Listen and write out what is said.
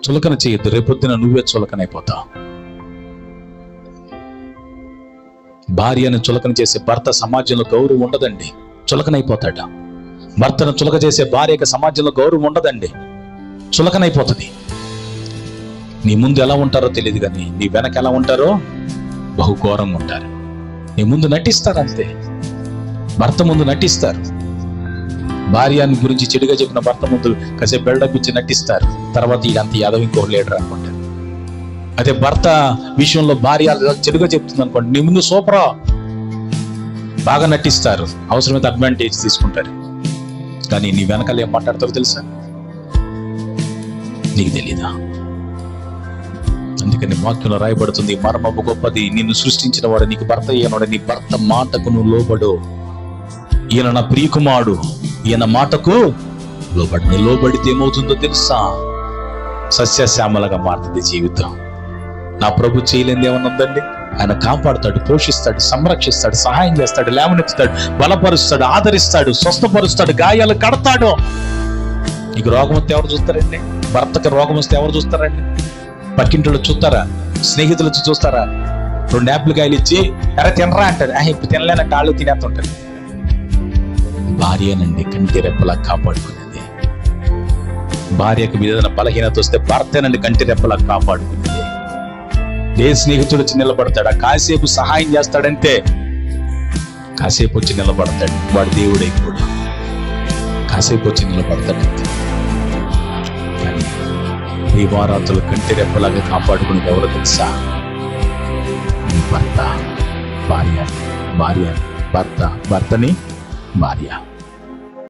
చులకన చేయొద్దు, రేపొద్దున నువ్వే చులకనైపోతావు. భార్యను చులకన చేసే భర్త సమాజంలో గౌరవం ఉండదండి, చులకనైపోతాడు. భర్తను చులక చేసే భార్యకి సమాజంలో గౌరవం ఉండదండి, చులకనైపోతుంది. నీ ముందు ఎలా ఉంటారో తెలియదు కానీ నీ వెనక ఎలా ఉంటారో బహుఘోరంగా ఉంటారు. నీ ముందు నటిస్తారు అంతే, భర్త ముందు నటిస్తారు. భార్యని గురించి చెడుగా చెప్పిన భర్త ముందు కాసేపు బిల్డప్ ఇచ్చి నటిస్తారు, తర్వాత ఇదంత యాదవ్ ఇంకోటి లీడర్ అనుకుంటారు. అదే భర్త విషయంలో భార్య చెడుగా చెప్తుంది అనుకోండి, నీ ముందు సూపరా బాగా నటిస్తారు, అవసరమైతే అడ్వాంటేజ్ తీసుకుంటారు. కానీ నీ వెనకాల ఏం మాట్లాడతారో తెలుసా? నీకు తెలీదా? అందుకని వాక్యంలో రాయబడుతుంది, మర్మము గొప్పది, నిన్ను సృష్టించిన వాడు నీకు భర్త అయ్యనాడు, నీ భర్త మాటకు నువ్వు లోబడు. ఈయన నా ప్రియకుమారుడు, ఈయన మాటకు లోబడి. నువ్వు లోబడితే ఏమవుతుందో తెలుసా? సస్యశ్యామలగా మారుతుంది జీవితం. నా ప్రభు చేయలేనిది ఏమన్నా ఉందండి? ఆయన కాపాడుతాడు, పోషిస్తాడు, సంరక్షిస్తాడు, సహాయం చేస్తాడు, లేవనెత్తుతాడు, బలపరుస్తాడు, ఆదరిస్తాడు, స్వస్థపరుస్తాడు, గాయాలు కడతాడు. నీకు రోగం వస్తే ఎవరు చూస్తారండి? భర్తకి రోగం వస్తే ఎవరు చూస్తారండి? పక్కింట్లో చూస్తారా? స్నేహితులు చూస్తారా? 2 యాపిల్ కాయలు ఇచ్చి ఎరా తినరా అంటారు, ఇప్పుడు తినలేనంటే వాళ్ళు తినేస్తుంటారు. భార్యనండి కంటి రెప్పలా కాపాడుకునేది. భార్యకు ఏదైనా బలహీనత వస్తే భర్తనండి కంటి రెప్పలా కాపాడుకునేది. ఏ స్నేహితుడు వచ్చి నిలబడతాడా? కాసేపు సహాయం చేస్తాడంటే కాసేపు వచ్చి నిలబడతాడు, వాడు దేవుడై కూడా కాసేపు వచ్చి నిలబడతాడంతే. కానీ ఈ వారాతులు కంటి రెప్పలాగా కాపాడుకుని ఎవరో తెలుసా? భర్త భార్య, భార్య భర్త, భర్తని భార్య.